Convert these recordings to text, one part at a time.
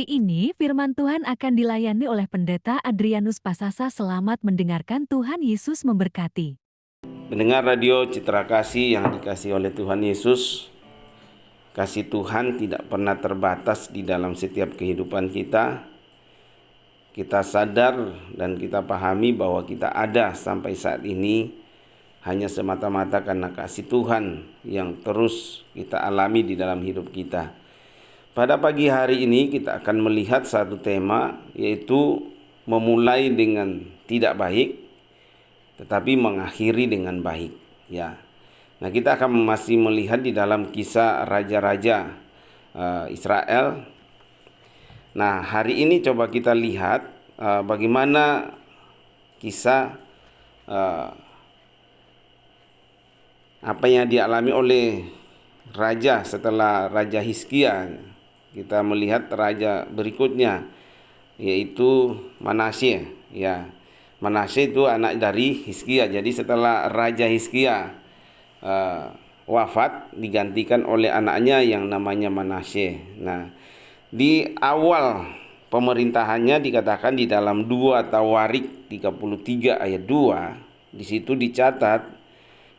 Ini firman Tuhan akan dilayani oleh Pendeta Adrianus Pasasa. Selamat mendengarkan. Tuhan Yesus memberkati. Mendengar radio Citra Kasih yang dikasihi oleh Tuhan Yesus, kasih Tuhan tidak pernah terbatas di dalam setiap kehidupan kita. Kita sadar dan kita pahami bahwa kita ada sampai saat ini hanya semata-mata karena kasih Tuhan yang terus kita alami di dalam hidup kita. Pada pagi hari ini kita akan melihat satu tema, yaitu memulai dengan tidak baik tetapi mengakhiri dengan baik, ya. Nah, kita akan masih melihat di dalam kisah raja-raja Israel. Nah, hari ini coba kita lihat bagaimana kisah apa yang dialami oleh raja setelah Raja Hizkia. Kita melihat raja berikutnya, yaitu Manasye, ya. Manasye itu anak dari Hizkia. Jadi setelah Raja Hizkia wafat, digantikan oleh anaknya yang namanya Manasye. Nah, di awal pemerintahannya dikatakan di dalam 2 Tawarik 33 ayat 2, di situ dicatat,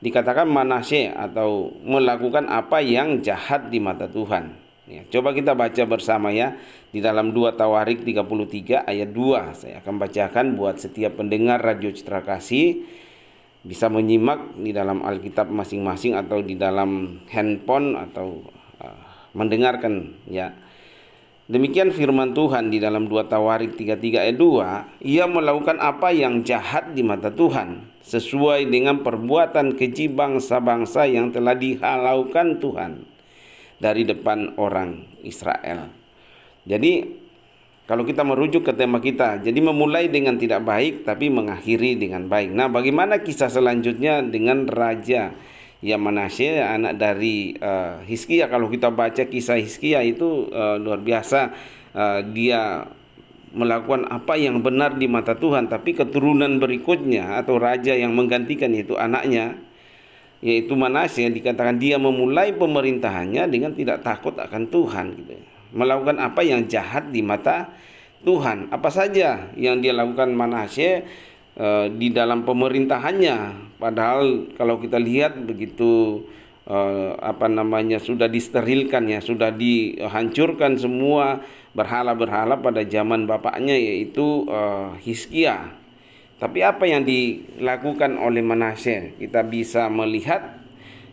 dikatakan Manasye atau melakukan apa yang jahat di mata Tuhan. Ya, coba kita baca bersama ya di dalam 2 Tawarik 33 ayat 2. Saya akan bacakan buat setiap pendengar radio Citra Kasih bisa menyimak di dalam Alkitab masing-masing atau di dalam handphone atau mendengarkan ya. Demikian firman Tuhan di dalam 2 Tawarik 33 ayat 2, ia melakukan apa yang jahat di mata Tuhan sesuai dengan perbuatan keji bangsa-bangsa yang telah dihalaukan Tuhan dari depan orang Israel. Jadi kalau kita merujuk ke tema kita, jadi memulai dengan tidak baik tapi mengakhiri dengan baik. Nah, bagaimana kisah selanjutnya dengan Raja Manasye, anak dari Hizkia? Kalau kita baca kisah Hizkia itu luar biasa. Dia melakukan apa yang benar di mata Tuhan, tapi keturunan berikutnya atau raja yang menggantikan yaitu anaknya, yaitu Manasye, dikatakan dia memulai pemerintahannya dengan tidak takut akan Tuhan, gitu. Melakukan apa yang jahat di mata Tuhan. Apa saja yang dia lakukan Manasye di dalam pemerintahannya? Padahal kalau kita lihat begitu sudah disterilkan, ya, sudah dihancurkan semua berhala-berhala pada zaman bapaknya yaitu Hizkia. Tapi apa yang dilakukan oleh Manasye? Kita bisa melihat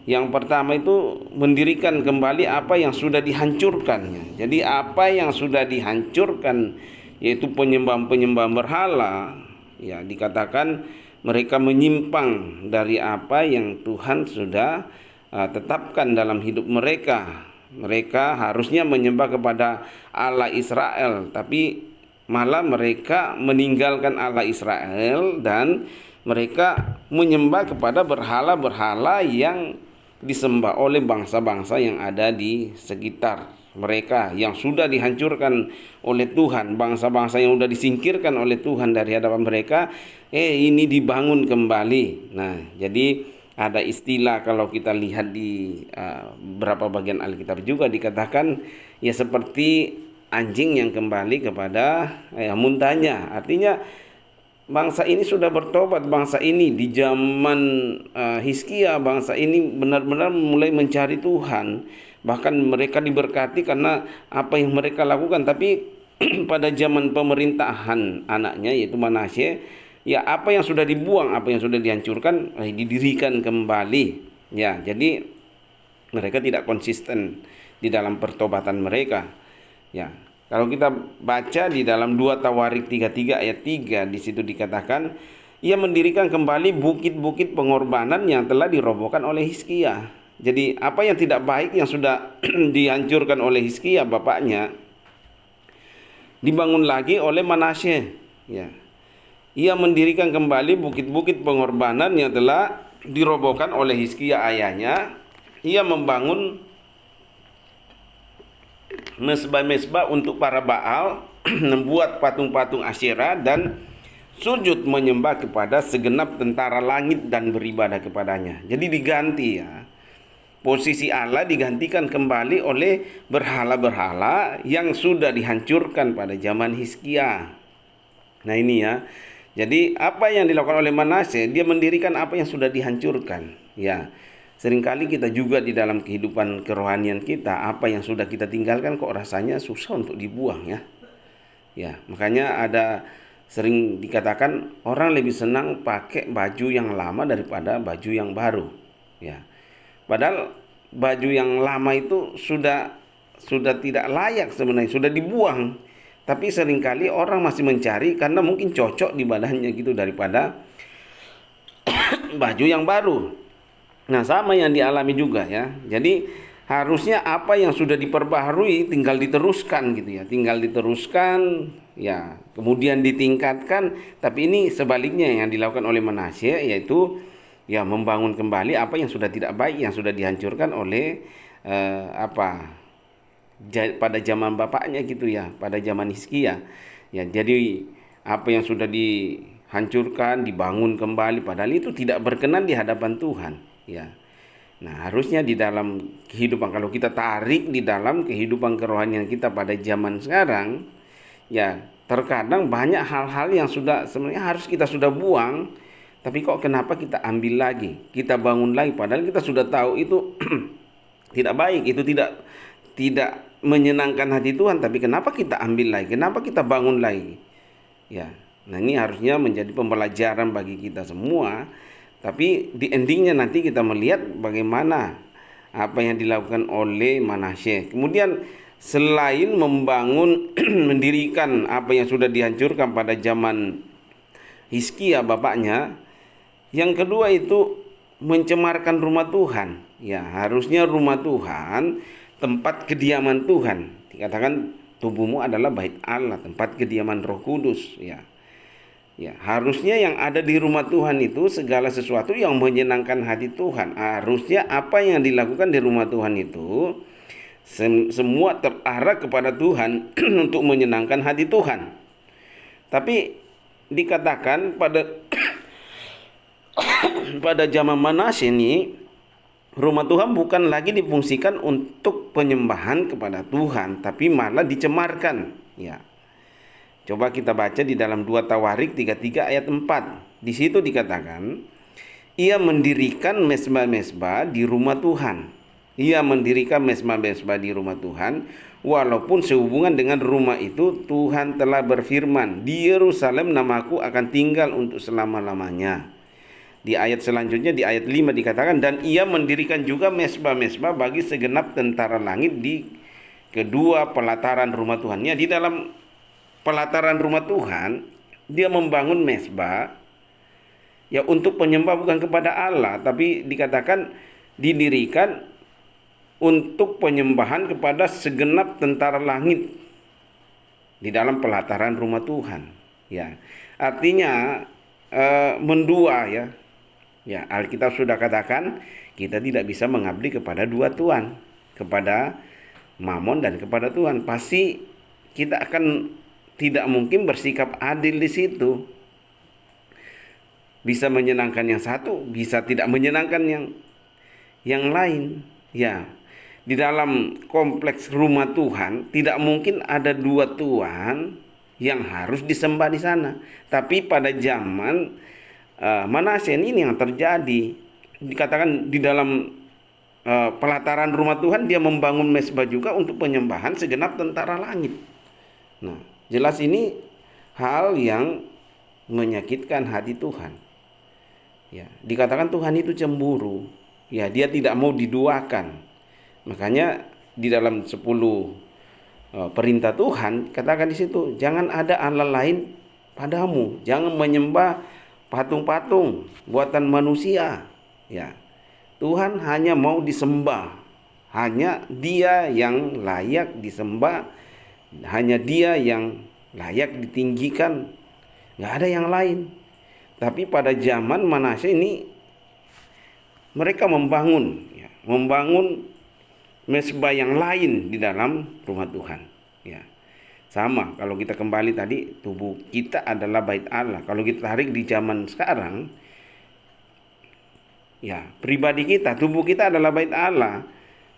yang pertama itu mendirikan kembali apa yang sudah dihancurkannya. Jadi apa yang sudah dihancurkan yaitu penyembah-penyembah berhala, ya, dikatakan mereka menyimpang dari apa yang Tuhan sudah tetapkan dalam hidup mereka. Mereka harusnya menyembah kepada Allah Israel, tapi malah mereka meninggalkan Allah Israel dan mereka menyembah kepada berhala-berhala yang disembah oleh bangsa-bangsa yang ada di sekitar mereka, yang sudah dihancurkan oleh Tuhan. Bangsa-bangsa yang sudah disingkirkan oleh Tuhan dari hadapan mereka, ini dibangun kembali. Nah, jadi ada istilah kalau kita lihat di beberapa bagian Alkitab juga dikatakan ya seperti anjing yang kembali kepada muntahnya. Artinya bangsa ini sudah bertobat. Bangsa ini di zaman Hizkia, bangsa ini benar-benar mulai mencari Tuhan. Bahkan mereka diberkati karena apa yang mereka lakukan. Tapi pada zaman pemerintahan anaknya yaitu Manasye, ya, apa yang sudah dibuang, apa yang sudah dihancurkan didirikan kembali. Ya, jadi mereka tidak konsisten di dalam pertobatan mereka. Ya, kalau kita baca di dalam 2 Tawarik 33 ayat 3, di situ dikatakan ia mendirikan kembali bukit-bukit pengorbanan yang telah dirobohkan oleh Hizkia. Jadi apa yang tidak baik yang sudah dihancurkan oleh Hizkia bapaknya dibangun lagi oleh Manasye, ya. Ia mendirikan kembali bukit-bukit pengorbanan yang telah dirobohkan oleh Hizkia ayahnya. Ia membangun mesbah-mesbah untuk para Baal, membuat patung-patung Asyera dan sujud menyembah kepada segenap tentara langit dan beribadah kepadanya. Jadi diganti, ya. Posisi Allah digantikan kembali oleh berhala-berhala yang sudah dihancurkan pada zaman Hizkia. Nah ini ya. Jadi apa yang dilakukan oleh Manasye, dia mendirikan apa yang sudah dihancurkan. Ya. Seringkali kita juga di dalam kehidupan kerohanian kita, apa yang sudah kita tinggalkan kok rasanya susah untuk dibuang ya. Ya, makanya ada sering dikatakan orang lebih senang pakai baju yang lama daripada baju yang baru. Ya. Padahal baju yang lama itu sudah tidak layak sebenarnya, sudah dibuang. Tapi seringkali orang masih mencari karena mungkin cocok di badannya gitu daripada baju yang baru. Nah, sama yang dialami juga ya. Jadi harusnya apa yang sudah diperbaharui tinggal diteruskan gitu ya. Tinggal diteruskan ya, kemudian ditingkatkan. Tapi ini sebaliknya yang dilakukan oleh Manasye, yaitu ya membangun kembali apa yang sudah tidak baik, yang sudah dihancurkan oleh pada zaman bapaknya gitu ya, pada zaman Hizkia. Ya, jadi apa yang sudah dihancurkan dibangun kembali, padahal itu tidak berkenan di hadapan Tuhan. Ya. Nah, harusnya di dalam kehidupan, kalau kita tarik di dalam kehidupan kerohanian kita pada zaman sekarang, ya terkadang banyak hal-hal yang sudah sebenarnya harus kita sudah buang, tapi kok kenapa kita ambil lagi, kita bangun lagi, padahal kita sudah tahu itu tidak baik, itu tidak menyenangkan hati Tuhan, tapi kenapa kita ambil lagi, kenapa kita bangun lagi? Ya, nah ini harusnya menjadi pembelajaran bagi kita semua. Tapi di endingnya nanti kita melihat bagaimana apa yang dilakukan oleh Manasye. Kemudian selain membangun mendirikan apa yang sudah dihancurkan pada zaman Hizkia bapaknya, yang kedua itu mencemarkan rumah Tuhan. Ya, harusnya rumah Tuhan tempat kediaman Tuhan. Dikatakan tubuhmu adalah bait Allah, tempat kediaman Roh Kudus, ya. Ya, harusnya yang ada di rumah Tuhan itu segala sesuatu yang menyenangkan hati Tuhan. Harusnya apa yang dilakukan di rumah Tuhan itu semua terarah kepada Tuhan untuk menyenangkan hati Tuhan. Tapi dikatakan pada pada zaman Manasye ini, rumah Tuhan bukan lagi difungsikan untuk penyembahan kepada Tuhan, tapi malah dicemarkan. Ya. Coba kita baca di dalam 2 Tawarik 33 ayat 4. Di situ dikatakan, ia mendirikan mezbah-mezbah di rumah Tuhan. Ia mendirikan mezbah-mezbah di rumah Tuhan, walaupun sehubungan dengan rumah itu Tuhan telah berfirman, di Yerusalem namaku akan tinggal untuk selama-lamanya. Di ayat selanjutnya, di ayat 5 dikatakan, dan ia mendirikan juga mezbah-mezbah bagi segenap tentara langit di kedua pelataran rumah Tuhan. Ya, di dalam pelataran rumah Tuhan, dia membangun mezbah ya untuk penyembah bukan kepada Allah, tapi dikatakan didirikan untuk penyembahan kepada segenap tentara langit di dalam pelataran rumah Tuhan. Ya, artinya mendua ya. Ya, Alkitab sudah katakan kita tidak bisa mengabdi kepada dua tuan, kepada Mamon dan kepada Tuhan. Pasti kita akan tidak mungkin bersikap adil di situ. Bisa menyenangkan yang satu, bisa tidak menyenangkan yang lain. Ya, di dalam kompleks rumah Tuhan tidak mungkin ada dua tuan yang harus disembah di sana. Tapi pada zaman Manasye ini yang terjadi. Dikatakan di dalam pelataran rumah Tuhan dia membangun mezbah juga untuk penyembahan segenap tentara langit. Nah, jelas ini hal yang menyakitkan hati Tuhan. Ya, dikatakan Tuhan itu cemburu. Ya, dia tidak mau diduakan. Makanya di dalam 10 perintah Tuhan katakan di situ, jangan ada Allah lain padamu, jangan menyembah patung-patung buatan manusia. Ya. Tuhan hanya mau disembah. Hanya Dia yang layak disembah. Hanya Dia yang layak ditinggikan. Nggak ada yang lain. Tapi pada zaman Manasye ini mereka membangun mezbah yang lain di dalam rumah Tuhan. Ya. Sama kalau kita kembali tadi, tubuh kita adalah bait Allah. Kalau kita tarik di zaman sekarang, Ya, pribadi kita, tubuh kita adalah bait Allah.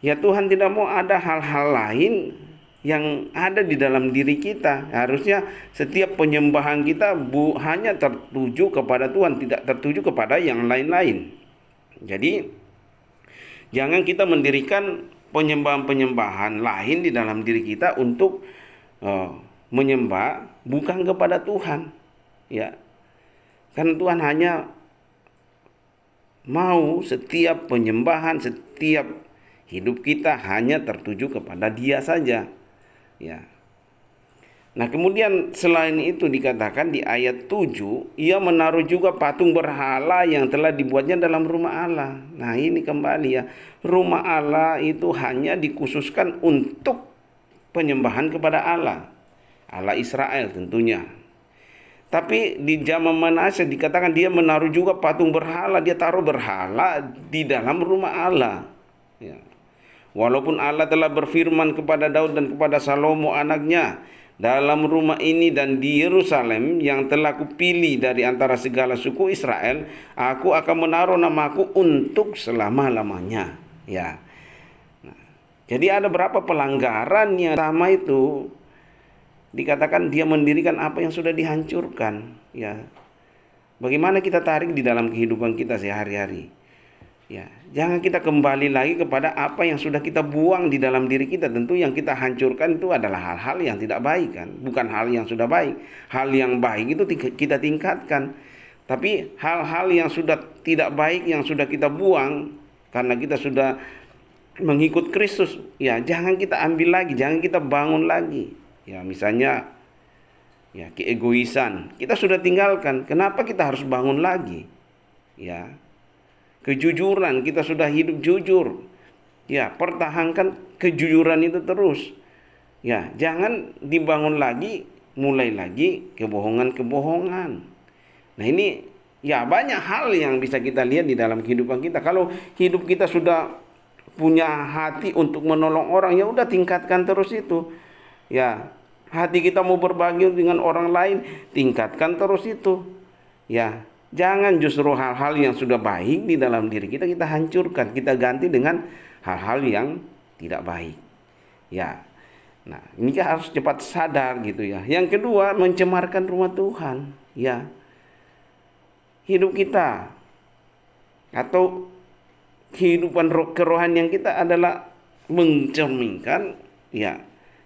Ya, Tuhan tidak mau ada hal-hal lain yang ada di dalam diri kita. Harusnya setiap penyembahan kita hanya tertuju kepada Tuhan, tidak tertuju kepada yang lain-lain. Jadi jangan kita mendirikan penyembahan-penyembahan lain di dalam diri kita untuk menyembah bukan kepada Tuhan. Ya, karena Tuhan hanya mau setiap penyembahan, setiap hidup kita hanya tertuju kepada Dia saja. Ya. Nah, kemudian selain itu dikatakan di ayat 7, ia menaruh juga patung berhala yang telah dibuatnya dalam rumah Allah. Nah, ini kembali ya, rumah Allah itu hanya dikhususkan untuk penyembahan kepada Allah. Allah Israel tentunya. Tapi di zaman Manasye dikatakan dia menaruh juga patung berhala, dia taruh berhala di dalam rumah Allah. Ya. Walaupun Allah telah berfirman kepada Daud dan kepada Salomo anaknya, dalam rumah ini dan di Yerusalem yang telah kupilih dari antara segala suku Israel, aku akan menaruh namaku untuk selama-lamanya. Ya. Nah, jadi ada berapa pelanggaran yang pertama itu dikatakan dia mendirikan apa yang sudah dihancurkan. Ya. Bagaimana kita tarik di dalam kehidupan kita sehari-hari? Ya, jangan kita kembali lagi kepada apa yang sudah kita buang di dalam diri kita. Tentu yang kita hancurkan itu adalah hal-hal yang tidak baik kan, bukan hal yang sudah baik. Hal yang baik itu kita tingkatkan. Tapi hal-hal yang sudah tidak baik yang sudah kita buang karena kita sudah mengikut Kristus, ya jangan kita ambil lagi, jangan kita bangun lagi. Ya, misalnya ya keegoisan, kita sudah tinggalkan. Kenapa kita harus bangun lagi? Ya. Kejujuran, kita sudah hidup jujur. Ya, pertahankan kejujuran itu terus. Ya, jangan dibangun lagi, mulai lagi kebohongan-kebohongan. Nah, ini ya banyak hal yang bisa kita lihat di dalam kehidupan kita. Kalau hidup kita sudah punya hati untuk menolong orang, ya udah tingkatkan terus itu. Ya, hati kita mau berbagi dengan orang lain, tingkatkan terus itu. Ya, jangan justru hal-hal yang sudah baik di dalam diri kita hancurkan, kita ganti dengan hal-hal yang tidak baik. Ya. Nah, ini kan harus cepat sadar gitu ya. Yang kedua, mencemarkan rumah Tuhan, ya. Hidup kita atau kehidupan kerohanian kita adalah mencerminkan ya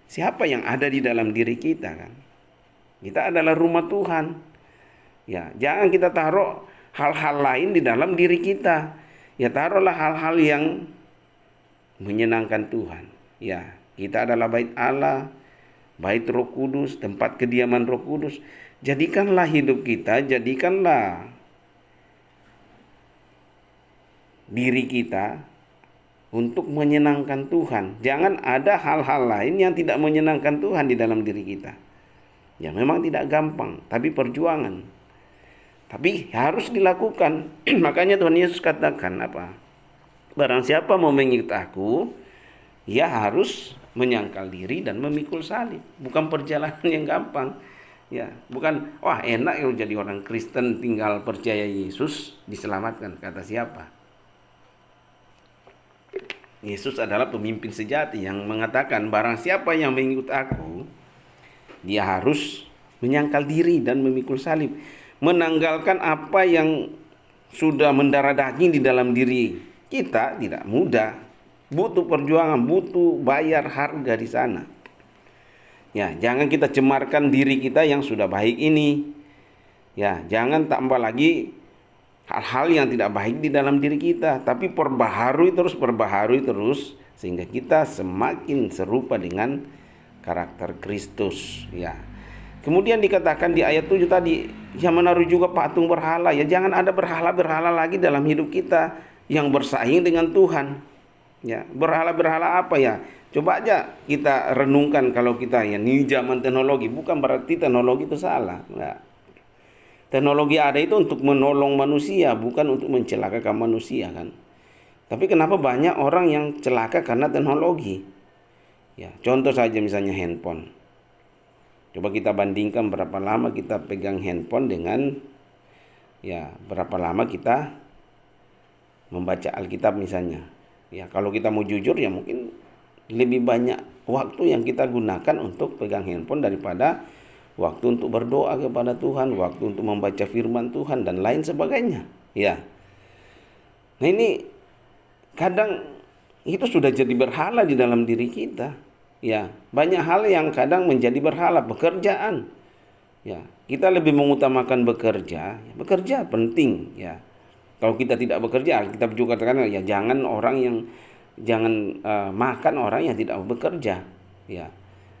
siapa yang ada di dalam diri kita kan. Kita adalah rumah Tuhan. Ya, jangan kita taruh hal-hal lain di dalam diri kita. Ya, taruhlah hal-hal yang menyenangkan Tuhan. Ya, kita adalah bait Allah, bait Roh Kudus, tempat kediaman Roh Kudus. Jadikanlah hidup kita, jadikanlah diri kita untuk menyenangkan Tuhan. Jangan ada hal-hal lain yang tidak menyenangkan Tuhan di dalam diri kita. Ya, memang tidak gampang, tapi perjuangan. Tapi harus dilakukan. Makanya Tuhan Yesus katakan apa? Barang siapa mau mengikut aku, ia harus menyangkal diri dan memikul salib. Bukan perjalanan yang gampang. Ya, bukan wah enak kalau jadi orang Kristen tinggal percaya Yesus diselamatkan. Kata siapa? Yesus adalah pemimpin sejati yang mengatakan barang siapa yang mengikut aku, dia harus menyangkal diri dan memikul salib. Menanggalkan apa yang sudah mendarah daging di dalam diri kita tidak mudah. Butuh perjuangan, butuh bayar harga di sana. Ya, jangan kita cemarkan diri kita yang sudah baik ini. Ya, jangan tambah lagi hal-hal yang tidak baik di dalam diri kita, tapi perbaharui terus sehingga kita semakin serupa dengan karakter Kristus, ya. Kemudian dikatakan di ayat 7 tadi, yang menaruh juga patung berhala. Ya, jangan ada berhala-berhala lagi dalam hidup kita yang bersaing dengan Tuhan. Ya, berhala-berhala apa ya? Coba aja kita renungkan kalau kita ya ini zaman teknologi, bukan berarti teknologi itu salah. Enggak. Teknologi ada itu untuk menolong manusia, bukan untuk mencelakakan manusia kan. Tapi kenapa banyak orang yang celaka karena teknologi? Ya, contoh saja misalnya handphone. Coba kita bandingkan berapa lama kita pegang handphone dengan ya berapa lama kita membaca Alkitab misalnya. Ya, kalau kita mau jujur ya mungkin lebih banyak waktu yang kita gunakan untuk pegang handphone daripada waktu untuk berdoa kepada Tuhan, waktu untuk membaca firman Tuhan dan lain sebagainya. Ya. Nah, ini kadang itu sudah jadi berhala di dalam diri kita. Ya, banyak hal yang kadang menjadi berhala, pekerjaan. Ya, kita lebih mengutamakan bekerja. Bekerja penting, ya. Kalau kita tidak bekerja, kita juga katakan ya jangan makan orang yang tidak bekerja. Ya.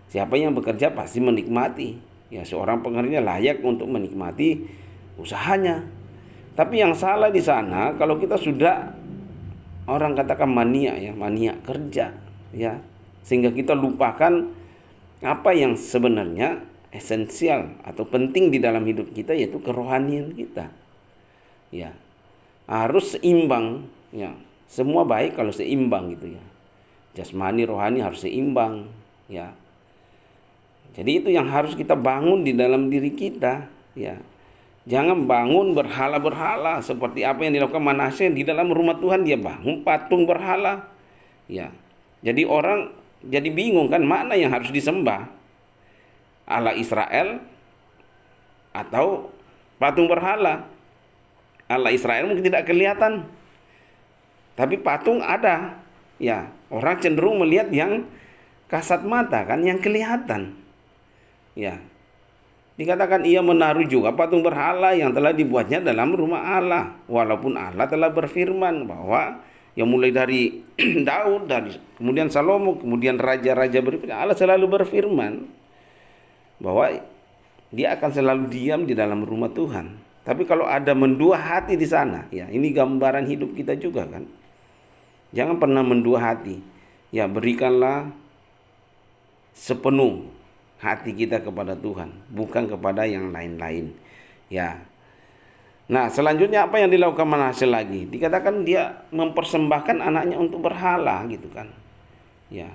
Siapa yang bekerja pasti menikmati. Ya, seorang pekerja layak untuk menikmati usahanya. Tapi yang salah di sana kalau kita sudah orang katakan mania, ya, mania kerja, ya. Sehingga kita lupakan apa yang sebenarnya esensial atau penting di dalam hidup kita, yaitu kerohanian kita. Ya. Harus seimbang, ya. Semua baik kalau seimbang gitu, ya. Jasmani rohani harus seimbang, ya. Jadi itu yang harus kita bangun di dalam diri kita, ya. Jangan bangun berhala-berhala seperti apa yang dilakukan Manasye di dalam rumah Tuhan. Dia bangun patung berhala, ya. Jadi orang jadi bingung kan, mana yang harus disembah, Allah Israel atau patung berhala. Allah Israel mungkin tidak kelihatan, tapi patung ada, ya. Orang cenderung melihat yang kasat mata kan, yang kelihatan, ya. Dikatakan ia menaruh juga patung berhala yang telah dibuatnya dalam rumah Allah, walaupun Allah telah berfirman bahwa yang mulai dari Daud, dari kemudian Salomo, kemudian raja-raja berikutnya, Allah selalu berfirman bahwa dia akan selalu diam di dalam rumah Tuhan. Tapi kalau ada mendua hati di sana, ya, ini gambaran hidup kita juga kan. Jangan pernah mendua hati. Ya, berikanlah sepenuh hati kita kepada Tuhan, bukan kepada yang lain-lain. Ya. Nah, selanjutnya apa yang dilakukan Manasye lagi? Dikatakan dia mempersembahkan anaknya untuk berhala gitu kan. Ya.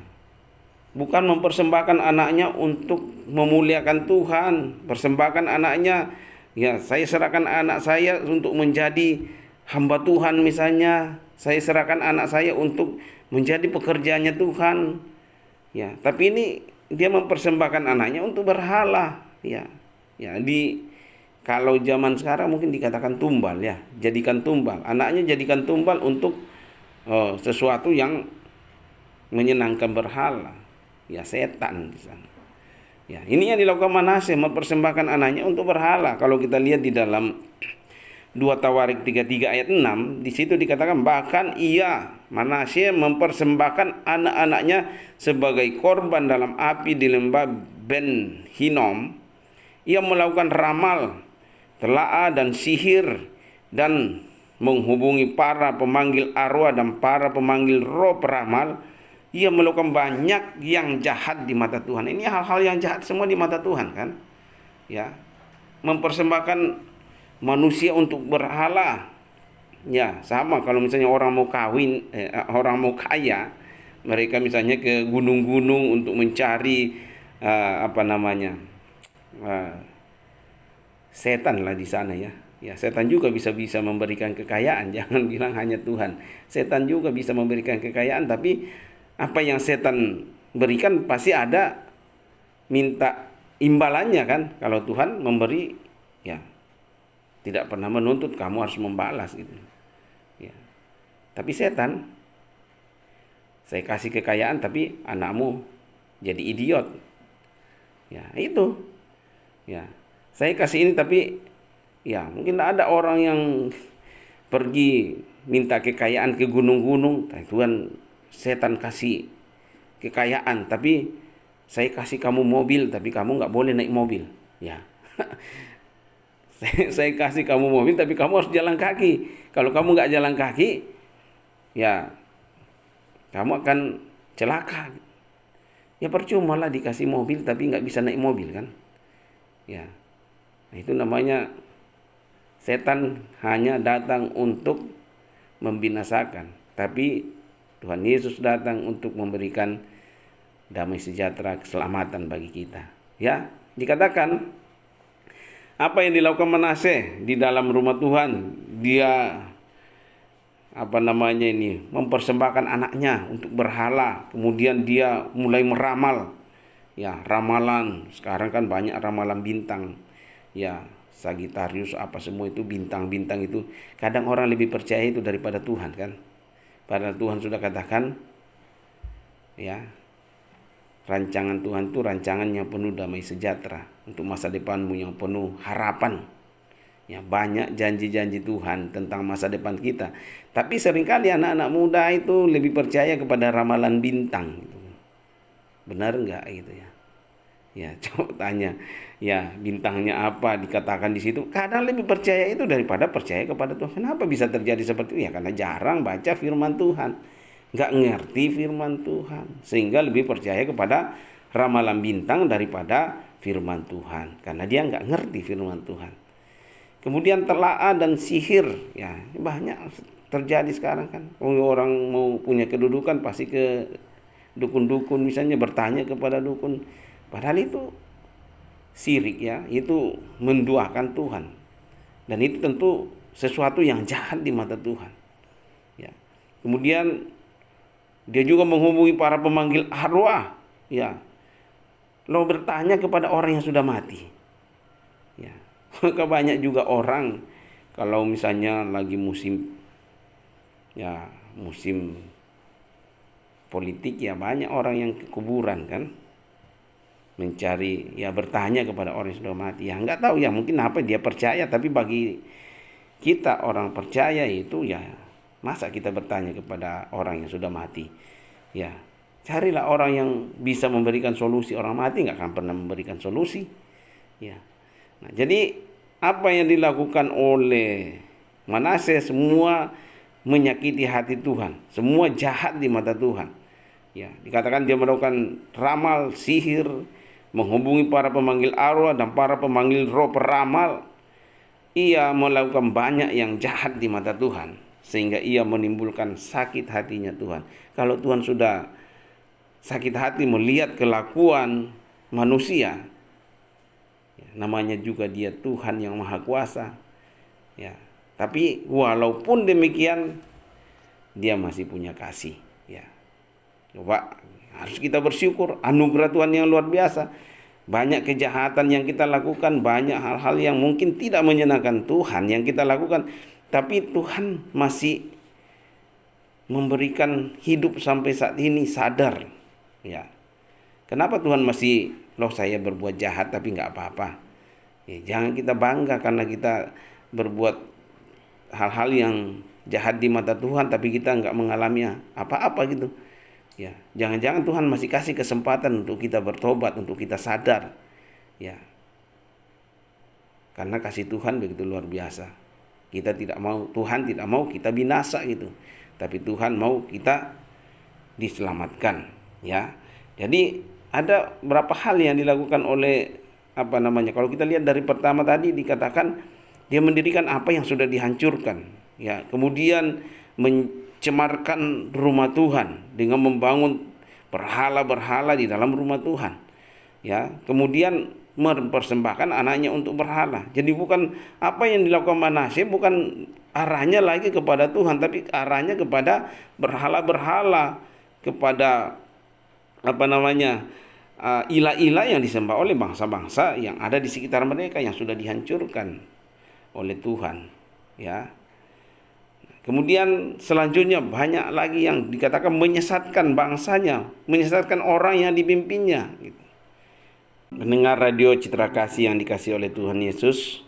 Bukan mempersembahkan anaknya untuk memuliakan Tuhan, persembahkan anaknya, ya, saya serahkan anak saya untuk menjadi hamba Tuhan misalnya. Saya serahkan anak saya untuk menjadi pekerjaannya Tuhan. Ya, tapi ini dia mempersembahkan anaknya untuk berhala, ya. Ya, kalau zaman sekarang mungkin dikatakan tumbal, ya. Jadikan tumbal. Anaknya jadikan tumbal untuk sesuatu yang menyenangkan berhala. Ya, setan di sana. Ya, ini yang dilakukan Manasye, mempersembahkan anaknya untuk berhala. Kalau kita lihat di dalam 2 Tawarik 33 ayat 6, di situ dikatakan bahkan ia Manasye mempersembahkan anak-anaknya sebagai korban dalam api di lembah Ben Hinom. Ia melakukan ramal, telaah dan sihir dan menghubungi para pemanggil arwah dan para pemanggil roh peramal. Ia melakukan banyak yang jahat di mata Tuhan. Ini hal-hal yang jahat semua di mata Tuhan kan. Ya. Mempersembahkan manusia untuk berhala. Ya, sama kalau misalnya orang mau kawin, orang mau kaya, mereka misalnya ke gunung-gunung untuk mencari setan lah di sana, ya. Ya, setan juga bisa memberikan kekayaan. Jangan bilang hanya Tuhan. Setan juga bisa memberikan kekayaan, tapi apa yang setan berikan pasti ada minta imbalannya kan. Kalau Tuhan memberi, ya, tidak pernah menuntut kamu harus membalas gitu. Ya. Tapi setan, saya kasih kekayaan tapi anakmu jadi idiot. Ya, itu. Ya. Saya kasih ini tapi ya, mungkin ada orang yang pergi minta kekayaan ke gunung-gunung, Tuhan, setan kasih kekayaan tapi saya kasih kamu mobil tapi kamu nggak boleh naik mobil, ya. saya kasih kamu mobil tapi kamu harus jalan kaki. Kalau kamu nggak jalan kaki, ya kamu akan celaka. Ya percuma lah dikasih mobil tapi nggak bisa naik mobil kan, ya. Nah, itu namanya setan hanya datang untuk membinasakan, tapi Tuhan Yesus datang untuk memberikan damai sejahtera, keselamatan bagi kita. Ya, dikatakan apa yang dilakukan Manasye di dalam rumah Tuhan, dia mempersembahkan anaknya untuk berhala. Kemudian dia mulai meramal. Ya, ramalan. Sekarang kan banyak ramalan bintang. Ya, Sagittarius apa semua itu bintang-bintang itu. Kadang orang lebih percaya itu daripada Tuhan kan. Padahal Tuhan sudah katakan, ya, rancangan Tuhan itu rancangan yang penuh damai sejahtera untuk masa depanmu yang penuh harapan. Ya, banyak janji-janji Tuhan tentang masa depan kita. Tapi seringkali anak-anak muda itu lebih percaya kepada ramalan bintang. Gitu. Benar enggak gitu ya? Ya, coba tanya. Ya, bintangnya apa dikatakan di situ. Kadang lebih percaya itu daripada percaya kepada Tuhan. Kenapa bisa terjadi seperti itu? Ya, karena jarang baca firman Tuhan. Enggak ngerti firman Tuhan. Sehingga lebih percaya kepada ramalan bintang daripada firman Tuhan. Karena dia enggak ngerti firman Tuhan. Kemudian telaah dan sihir, ya banyak terjadi sekarang kan. Orang mau punya kedudukan pasti ke dukun-dukun misalnya bertanya kepada dukun. Padahal itu syirik ya, itu menduakan Tuhan. Dan itu tentu sesuatu yang jahat di mata Tuhan. Ya. Kemudian dia juga menghubungi para pemanggil arwah, ya. Lalu bertanya kepada orang yang sudah mati. Ya. Maka banyak juga orang kalau misalnya lagi musim politik ya banyak orang yang ke kuburan kan mencari ya bertanya kepada orang yang sudah mati. Ya nggak tahu ya mungkin apa dia percaya tapi bagi kita orang percaya itu ya masa kita bertanya kepada orang yang sudah mati. Ya carilah orang yang bisa memberikan solusi. Orang mati nggak akan pernah memberikan solusi. Ya. Nah, jadi apa yang dilakukan oleh Manasye semua menyakiti hati Tuhan, semua jahat di mata Tuhan. Ya, dikatakan dia melakukan ramal, sihir, menghubungi para pemanggil arwah dan para pemanggil roh peramal. Ia melakukan banyak yang jahat di mata Tuhan sehingga ia menimbulkan sakit hatinya Tuhan. Kalau Tuhan sudah sakit hati melihat kelakuan manusia, namanya juga dia Tuhan yang Maha Kuasa. Ya, tapi walaupun demikian dia masih punya kasih. Ya, coba harus kita bersyukur anugerah Tuhan yang luar biasa. Banyak kejahatan yang kita lakukan, banyak hal-hal yang mungkin tidak menyenangkan Tuhan yang kita lakukan, tapi Tuhan masih memberikan hidup sampai saat ini sadar. Ya, kenapa Tuhan masih saya berbuat jahat tapi nggak apa-apa. Ya, jangan kita bangga karena kita berbuat hal-hal yang jahat di mata Tuhan tapi kita nggak mengalami apa-apa gitu. Ya, jangan-jangan Tuhan masih kasih kesempatan untuk kita bertobat, untuk kita sadar. Ya. Karena kasih Tuhan begitu luar biasa. Kita tidak mau, Tuhan tidak mau kita binasa gitu. Tapi Tuhan mau kita diselamatkan, ya. Jadi ada berapa hal yang dilakukan oleh kalau kita lihat dari pertama tadi dikatakan dia mendirikan apa yang sudah dihancurkan, ya. Kemudian mencemarkan rumah Tuhan dengan membangun berhala-berhala di dalam rumah Tuhan, ya. Kemudian mempersembahkan anaknya untuk berhala. Jadi bukan apa yang dilakukan Manasye bukan arahnya lagi kepada Tuhan, tapi arahnya kepada berhala-berhala, kepada ilah-ilah yang disembah oleh bangsa-bangsa yang ada di sekitar mereka yang sudah dihancurkan oleh Tuhan, ya. Kemudian selanjutnya banyak lagi yang dikatakan menyesatkan bangsanya, menyesatkan orang yang dipimpinnya. Gitu. Mendengar radio Citra Kasih yang dikasih oleh Tuhan Yesus,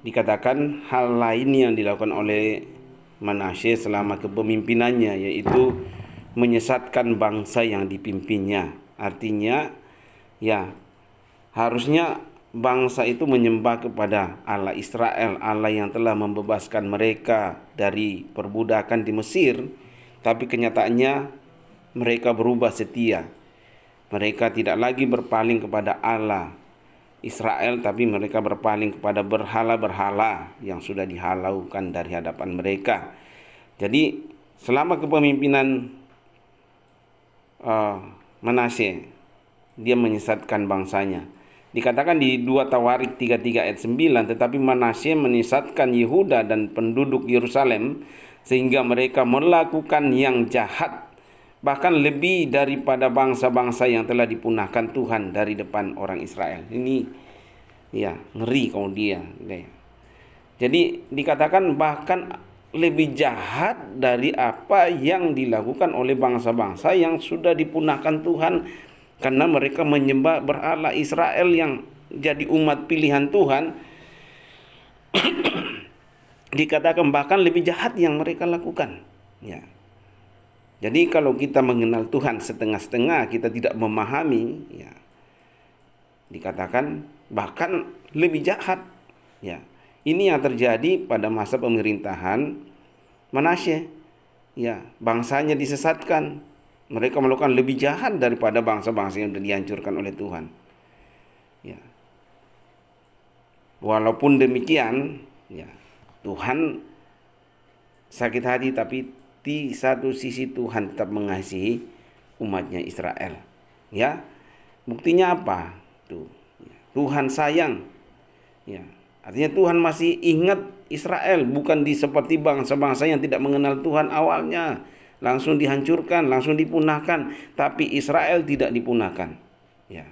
dikatakan hal lain yang dilakukan oleh Manasye selama kepemimpinannya yaitu menyesatkan bangsa yang dipimpinnya. Artinya ya harusnya bangsa itu menyembah kepada Allah Israel, Allah yang telah membebaskan mereka dari perbudakan di Mesir, tapi kenyataannya mereka berubah setia. Mereka tidak lagi berpaling kepada Allah Israel, tapi mereka berpaling kepada berhala-berhala yang sudah dihalaukan dari hadapan mereka. Jadi selama kepemimpinan Manasye, dia menyesatkan bangsanya. Dikatakan di 2 Tawarik 33 ayat 9, tetapi Manasye menyesatkan Yehuda dan penduduk Yerusalem sehingga mereka melakukan yang jahat, bahkan lebih daripada bangsa-bangsa yang telah dipunahkan Tuhan dari depan orang Israel. Ini ya ngeri kalau dia. Jadi dikatakan bahkan lebih jahat dari apa yang dilakukan oleh bangsa-bangsa yang sudah dipunahkan Tuhan, karena mereka menyembah berhala. Israel yang jadi umat pilihan Tuhan dikatakan bahkan lebih jahat yang mereka lakukan. Ya. Jadi kalau kita mengenal Tuhan setengah-setengah, kita tidak memahami, ya, dikatakan bahkan lebih jahat. Ya. Ini yang terjadi pada masa pemerintahan Manasye. Ya, bangsanya disesatkan. Mereka melakukan lebih jahat daripada bangsa-bangsa yang sudah dihancurkan oleh Tuhan. Ya. Walaupun demikian, ya, Tuhan sakit hati, tapi di satu sisi Tuhan tetap mengasihi umatnya Israel. Ya, buktinya apa? Tuh, Tuhan sayang. Ya, artinya Tuhan masih ingat Israel, bukan seperti bangsa-bangsa yang tidak mengenal Tuhan awalnya, langsung dihancurkan, langsung dipunahkan. Tapi Israel tidak dipunahkan. Ya,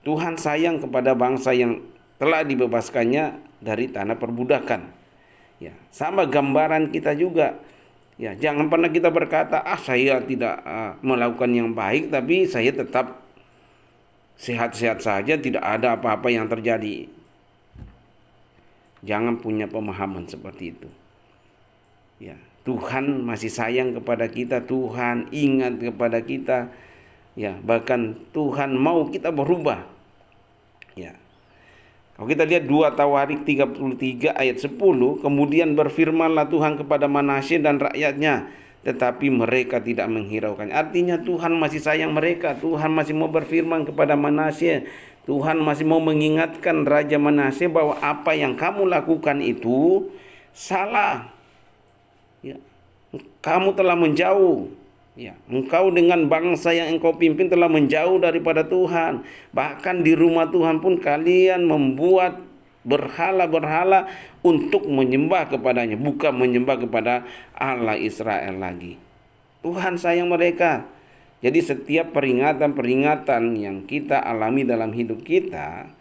Tuhan sayang kepada bangsa yang telah dibebaskannya dari tanah perbudakan. Ya, sama gambaran kita juga. Ya, jangan pernah kita berkata, saya tidak melakukan yang baik, tapi saya tetap sehat-sehat saja, tidak ada apa-apa yang terjadi. Jangan punya pemahaman seperti itu. Ya, Tuhan masih sayang kepada kita, Tuhan ingat kepada kita. Ya, bahkan Tuhan mau kita berubah. Ya. Kalau kita lihat 2 Tawarik 33 ayat 10, kemudian berfirmanlah Tuhan kepada Manasye dan rakyatnya, tetapi mereka tidak menghiraukannya. Artinya Tuhan masih sayang mereka. Tuhan masih mau berfirman kepada Manasye. Tuhan masih mau mengingatkan Raja Manasye bahwa apa yang kamu lakukan itu salah. Ya. Kamu telah menjauh. Ya, engkau dengan bangsa yang engkau pimpin telah menjauh daripada Tuhan. Bahkan di rumah Tuhan pun kalian membuat berhala-berhala untuk menyembah kepadanya, bukan menyembah kepada Allah Israel lagi. Tuhan sayang mereka. Jadi setiap peringatan-peringatan yang kita alami dalam hidup kita,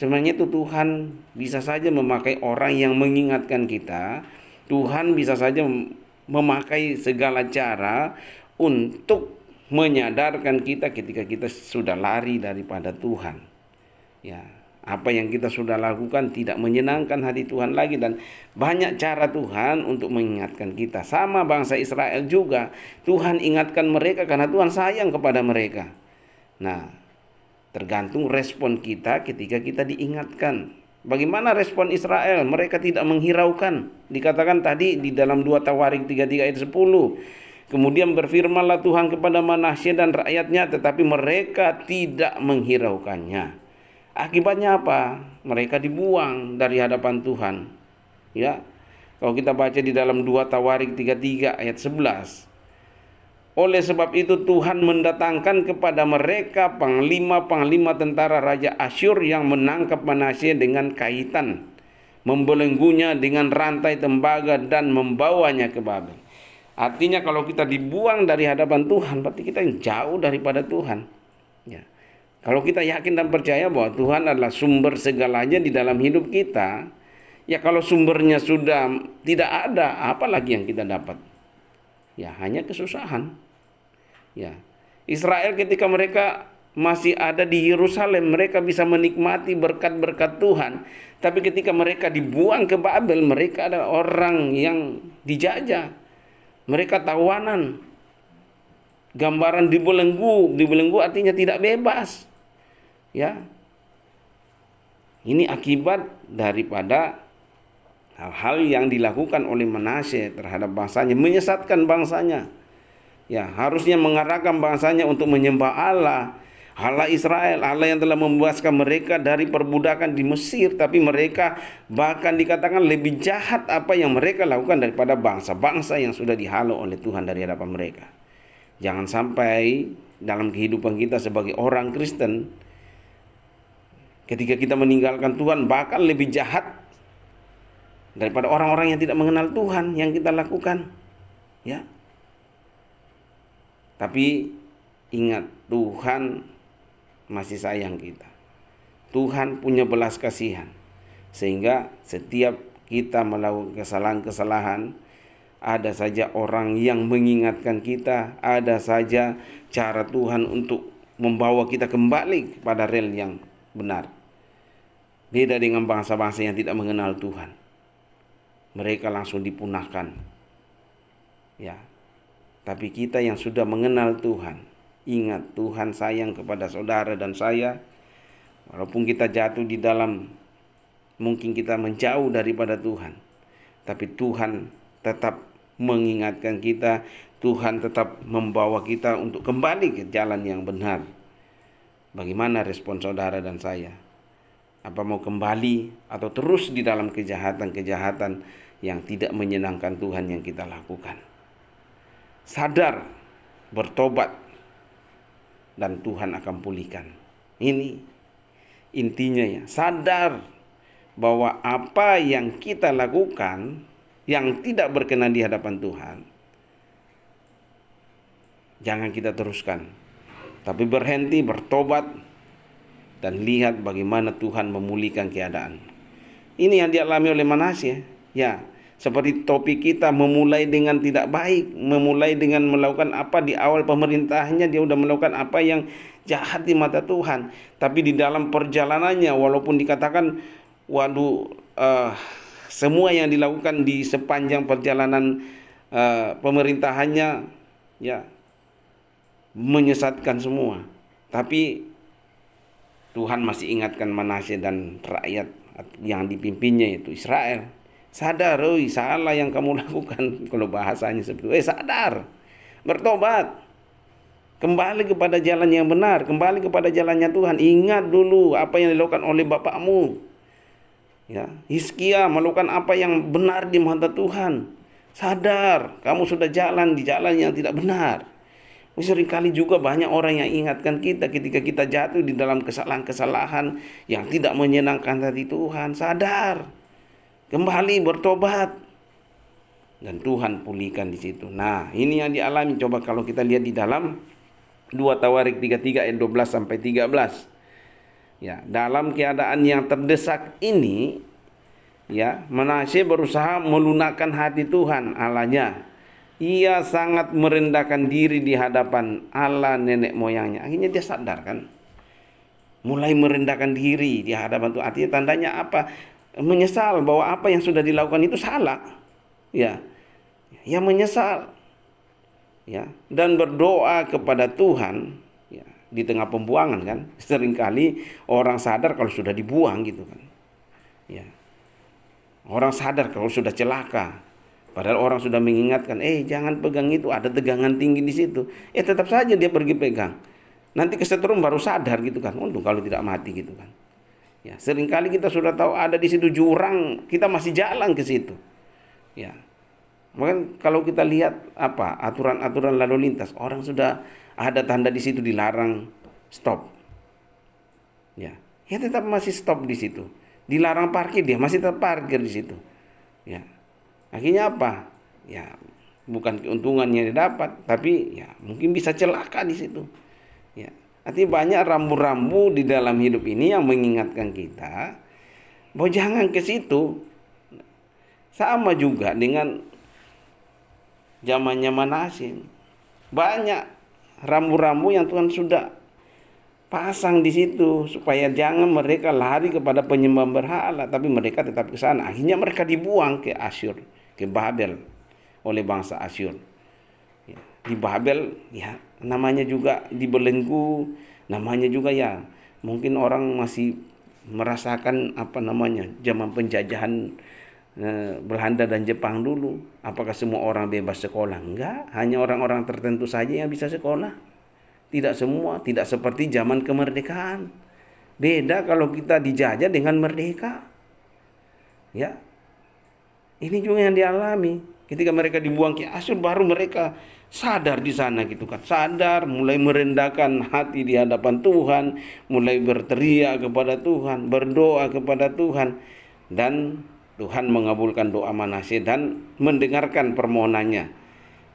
sebenarnya itu Tuhan bisa saja memakai orang yang mengingatkan kita. Tuhan bisa saja memakai segala cara untuk menyadarkan kita ketika kita sudah lari daripada Tuhan. Ya, apa yang kita sudah lakukan tidak menyenangkan hati Tuhan lagi, dan banyak cara Tuhan untuk mengingatkan kita. Sama bangsa Israel juga, Tuhan ingatkan mereka karena Tuhan sayang kepada mereka. Nah, tergantung respon kita ketika kita diingatkan. Bagaimana respon Israel? Mereka tidak menghiraukan. Dikatakan tadi di dalam 2 Tawarik 33 ayat 10. Kemudian berfirmanlah Tuhan kepada Manasye dan rakyatnya, tetapi mereka tidak menghiraukannya. Akibatnya apa? Mereka dibuang dari hadapan Tuhan. Ya. Kalau kita baca di dalam 2 Tawarik 33 ayat 11. Oleh sebab itu Tuhan mendatangkan kepada mereka panglima-panglima tentara Raja Asyur yang menangkap Manasye dengan kaitan, membelenggunya dengan rantai tembaga dan membawanya ke Babel. Artinya kalau kita dibuang dari hadapan Tuhan, berarti kita jauh daripada Tuhan. Ya. Kalau kita yakin dan percaya bahwa Tuhan adalah sumber segalanya di dalam hidup kita, ya kalau sumbernya sudah tidak ada, apa lagi yang kita dapat? Ya hanya kesusahan. Ya, Israel ketika mereka masih ada di Yerusalem, mereka bisa menikmati berkat-berkat Tuhan. Tapi ketika mereka dibuang ke Babel, mereka adalah orang yang dijajah. Mereka tawanan. Gambaran dibelenggu artinya tidak bebas. Ya. Ini akibat daripada hal-hal yang dilakukan oleh Manasye terhadap bangsanya, menyesatkan bangsanya. Ya, harusnya mengarahkan bangsanya untuk menyembah Allah, Allah Israel, Allah yang telah membebaskan mereka dari perbudakan di Mesir. Tapi mereka bahkan dikatakan lebih jahat apa yang mereka lakukan daripada bangsa-bangsa yang sudah dihalau oleh Tuhan dari hadapan mereka. Jangan sampai dalam kehidupan kita sebagai orang Kristen, ketika kita meninggalkan Tuhan, bahkan lebih jahat daripada orang-orang yang tidak mengenal Tuhan yang kita lakukan. Ya. Tapi ingat, Tuhan masih sayang kita. Tuhan punya belas kasihan. Sehingga setiap kita melakukan kesalahan-kesalahan, ada saja orang yang mengingatkan kita, ada saja cara Tuhan untuk membawa kita kembali kepada rel yang benar. Beda dengan bangsa-bangsa yang tidak mengenal Tuhan. Mereka langsung dipunahkan. Ya. Tapi kita yang sudah mengenal Tuhan, ingat Tuhan sayang kepada saudara dan saya. Walaupun kita jatuh di dalam, mungkin kita menjauh daripada Tuhan, tapi Tuhan tetap mengingatkan kita. Tuhan tetap membawa kita untuk kembali ke jalan yang benar. Bagaimana respon saudara dan saya? Apa mau kembali atau terus di dalam kejahatan-kejahatan yang tidak menyenangkan Tuhan yang kita lakukan? Sadar, bertobat, dan Tuhan akan pulihkan. Ini intinya ya, sadar bahwa apa yang kita lakukan yang tidak berkenan di hadapan Tuhan, jangan kita teruskan. Tapi berhenti, bertobat, dan lihat bagaimana Tuhan memulihkan keadaan. Ini yang dialami oleh Manasye. Ya, seperti topik kita, memulai dengan tidak baik, memulai dengan melakukan apa di awal pemerintahannya, dia sudah melakukan apa yang jahat di mata Tuhan. Tapi di dalam perjalanannya, walaupun dikatakan, semua yang dilakukan di sepanjang perjalanan pemerintahannya, ya, menyesatkan semua. Tapi Tuhan masih ingatkan Manasye dan rakyat yang dipimpinnya, itu Israel. Sadar, salah yang kamu lakukan. Kalau bahasanya seperti itu, sadar, bertobat, kembali kepada jalan yang benar, kembali kepada jalannya Tuhan. Ingat dulu apa yang dilakukan oleh bapakmu. Ya, Hizkia melakukan apa yang benar di mata Tuhan. Sadar, kamu sudah jalan di jalan yang tidak benar. Seringkali juga banyak orang yang ingatkan kita ketika kita jatuh di dalam kesalahan-kesalahan yang tidak menyenangkan hati Tuhan. Sadar, kembali bertobat, dan Tuhan pulihkan di situ. Nah, ini yang dialami. Coba kalau kita lihat di dalam 2 Tawarik 33 ayat 12 sampai 13. Ya, dalam keadaan yang terdesak ini, ya, Manasye berusaha melunakkan hati Tuhan Allahnya. Ia sangat merendahkan diri di hadapan Allah nenek moyangnya. Akhirnya dia sadar kan, mulai merendahkan diri di hadapan Tuhan. Artinya tandanya apa? Menyesal bahwa apa yang sudah dilakukan itu salah. Ya, yang menyesal, ya, dan berdoa kepada Tuhan, ya, di tengah pembuangan kan. Seringkali orang sadar kalau sudah dibuang gitu kan. Ya. Orang sadar kalau sudah celaka. Padahal orang sudah mengingatkan, jangan pegang itu, ada tegangan tinggi di situ. Tetap saja dia pergi pegang. Nanti kesetrum baru sadar gitu kan. Untung kalau tidak mati gitu kan. Ya, seringkali kita sudah tahu ada di situ jurang, kita masih jalan ke situ. Ya. Mungkin kalau kita lihat apa aturan-aturan lalu lintas, orang sudah ada tanda di situ dilarang stop. Ya, tetap masih stop di situ. Dilarang parkir, dia masih tetap parkir di situ. Ya. Akhirnya apa? Ya, bukan keuntungannya didapat, tapi ya mungkin bisa celaka di situ. Ya. Artinya banyak rambu-rambu di dalam hidup ini yang mengingatkan kita bahwa jangan ke situ. Sama juga dengan zamannya Manasye. Banyak rambu-rambu yang Tuhan sudah pasang di situ supaya jangan mereka lari kepada penyembah berhala, tapi mereka tetap ke sana. Akhirnya mereka dibuang ke Asyur, ke Babel oleh bangsa Asyur. Ya, di Babel, ya, namanya juga dibelenggu, namanya juga ya mungkin orang masih merasakan zaman penjajahan Belanda dan Jepang dulu. Apakah semua orang bebas sekolah? Enggak, hanya orang-orang tertentu saja yang bisa sekolah. Tidak semua, tidak seperti zaman kemerdekaan. Beda kalau kita dijajah dengan merdeka. Ya. Ini juga yang dialami. Ketika mereka dibuang ke Asyur, baru mereka sadar di sana gitu kan. Sadar, mulai merendahkan hati di hadapan Tuhan, mulai berteriak kepada Tuhan, berdoa kepada Tuhan, dan Tuhan mengabulkan doa Manasye dan mendengarkan permohonannya.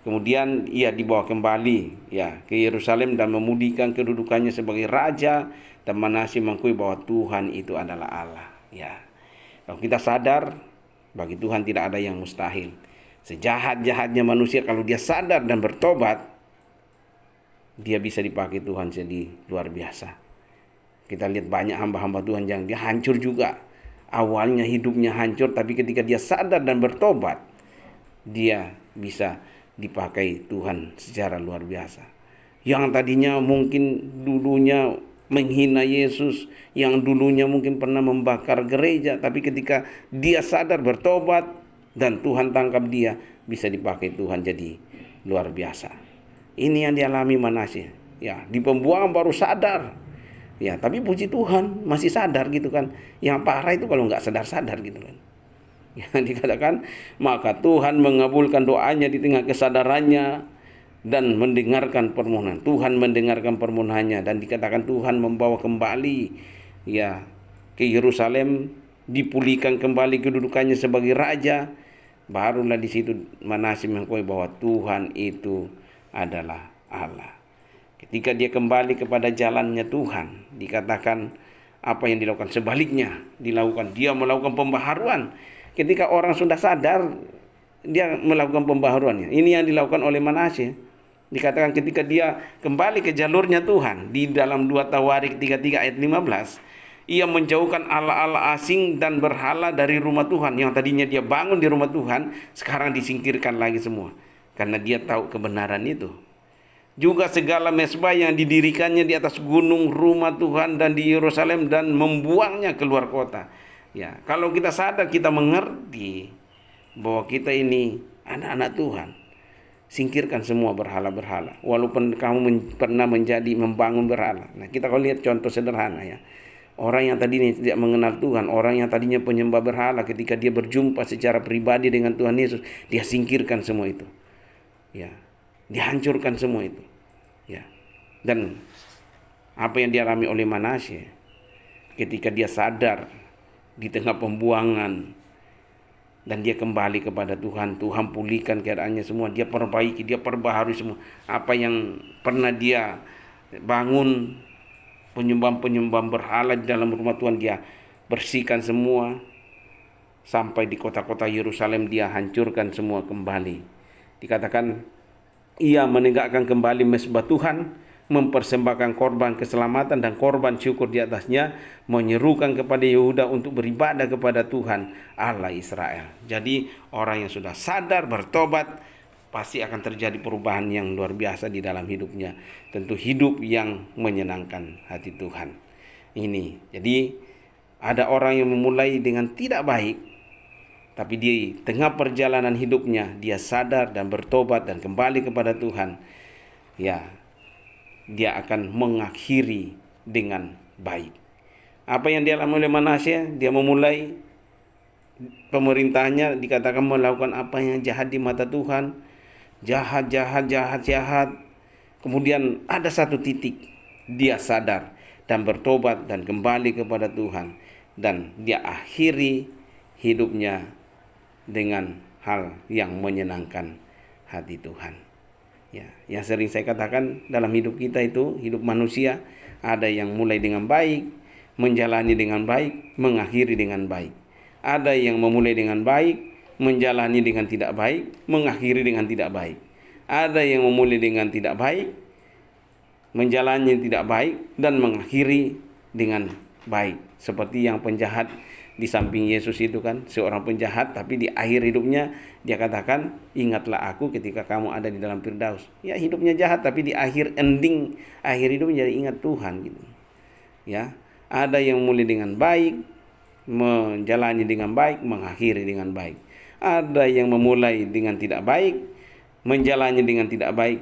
Kemudian ia dibawa kembali ya ke Yerusalem dan memulihkan kedudukannya sebagai raja, dan Manasye mengakui bahwa Tuhan itu adalah Allah. Ya. Kalau kita sadar, bagi Tuhan tidak ada yang mustahil. Sejahat-jahatnya manusia, kalau dia sadar dan bertobat, dia bisa dipakai Tuhan jadi luar biasa. Kita lihat banyak hamba-hamba Tuhan yang dia hancur juga. Awalnya hidupnya hancur, tapi ketika dia sadar dan bertobat, dia bisa dipakai Tuhan secara luar biasa. Yang tadinya mungkin dulunya menghina Yesus, yang dulunya mungkin pernah membakar gereja, tapi ketika dia sadar bertobat dan Tuhan tangkap dia, bisa dipakai Tuhan jadi luar biasa. Ini yang dialami Manasye. Ya, di pembuangan baru sadar. Ya, tapi puji Tuhan masih sadar gitu kan. Yang parah itu kalau nggak sadar-sadar gitu kan. Ya, dikatakan maka Tuhan mengabulkan doanya di tengah kesadarannya dan mendengarkan permohonan. Tuhan mendengarkan permohonannya, dan dikatakan Tuhan membawa kembali ya ke Yerusalem, dipulihkan kembali kedudukannya sebagai raja. Barulah di situ Manasye mengakui bahwa Tuhan itu adalah Allah. Ketika dia kembali kepada jalannya Tuhan, dikatakan apa yang dilakukan sebaliknya dilakukan. Dia melakukan pembaharuan. Ketika orang sudah sadar, dia melakukan pembaharuannya. Ini yang dilakukan oleh Manasye. Dikatakan ketika dia kembali ke jalurnya Tuhan, di dalam 2 Tawarik 33 ayat 15, ia menjauhkan Allah-Allah asing dan berhala dari rumah Tuhan. Yang tadinya dia bangun di rumah Tuhan, sekarang disingkirkan lagi semua. Karena dia tahu kebenaran itu. Juga segala mezbah yang didirikannya di atas gunung rumah Tuhan dan di Yerusalem, dan membuangnya keluar kota. Ya, kalau kita sadar, kita mengerti bahwa kita ini anak-anak Tuhan. Singkirkan semua berhala-berhala. Walaupun kamu pernah menjadi membangun berhala. Nah, kita kalau lihat contoh sederhana ya. Orang yang tadinya tidak mengenal Tuhan, orang yang tadinya penyembah berhala, ketika dia berjumpa secara pribadi dengan Tuhan Yesus, dia singkirkan semua itu. Ya. Dihancurkan semua itu. Ya. Dan apa yang dialami oleh Manasye ketika dia sadar di tengah pembuangan dan dia kembali kepada Tuhan, Tuhan pulihkan keadaannya semua, dia perbaiki, dia perbaharui semua. Apa yang pernah dia bangun penyembah-penyembah berhala di dalam rumah Tuhan, dia bersihkan semua. Sampai di kota-kota Yerusalem dia hancurkan semua kembali. Dikatakan ia menegakkan kembali mezbah Tuhan, mempersembahkan korban keselamatan dan korban syukur di atasnya, menyerukan kepada Yehuda untuk beribadah kepada Tuhan Allah Israel. Jadi orang yang sudah sadar bertobat, pasti akan terjadi perubahan yang luar biasa di dalam hidupnya. Tentu hidup yang menyenangkan hati Tuhan. Ini. Jadi ada orang yang memulai dengan tidak baik, tapi di tengah perjalanan hidupnya dia sadar dan bertobat dan kembali kepada Tuhan. Ya, dia akan mengakhiri dengan baik. Apa yang dialami oleh Manasye? Dia memulai pemerintahnya, dikatakan melakukan apa yang jahat di mata Tuhan. Jahat. Kemudian ada satu titik dia sadar dan bertobat dan kembali kepada Tuhan. Dan dia akhiri hidupnya dengan hal yang menyenangkan hati Tuhan. Ya, yang sering saya katakan dalam hidup kita itu, hidup manusia, ada yang mulai dengan baik, menjalani dengan baik, mengakhiri dengan baik. Ada yang memulai dengan baik, menjalani dengan tidak baik, mengakhiri dengan tidak baik. Ada yang memulai dengan tidak baik, menjalani tidak baik, dan mengakhiri dengan baik. Seperti yang penjahat di samping Yesus itu kan, seorang penjahat, tapi di akhir hidupnya dia katakan, ingatlah aku ketika kamu ada di dalam Firdaus. Ya, hidupnya jahat, tapi di akhir hidupnya jadi ingat Tuhan gitu. Ya, ada yang mulai dengan baik, menjalani dengan baik, mengakhiri dengan baik. Ada yang memulai dengan tidak baik, menjalani dengan tidak baik,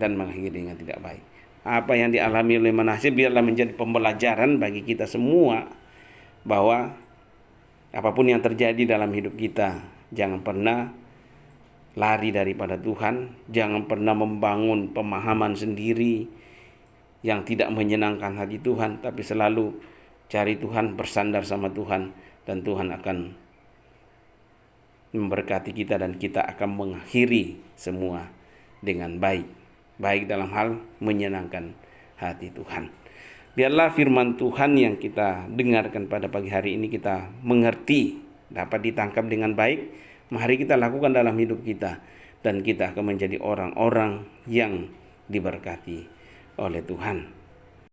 dan mengakhiri dengan tidak baik. Apa yang dialami oleh Manasye biarlah menjadi pembelajaran bagi kita semua, bahwa apapun yang terjadi dalam hidup kita, jangan pernah lari daripada Tuhan, jangan pernah membangun pemahaman sendiri yang tidak menyenangkan hati Tuhan, tapi selalu cari Tuhan, bersandar sama Tuhan, dan Tuhan akan memberkati kita dan kita akan mengakhiri semua dengan baik. Baik dalam hal menyenangkan hati Tuhan. Biarlah firman Tuhan yang kita dengarkan pada pagi hari ini kita mengerti, dapat ditangkap dengan baik. Mari kita lakukan dalam hidup kita dan kita akan menjadi orang-orang yang diberkati oleh Tuhan.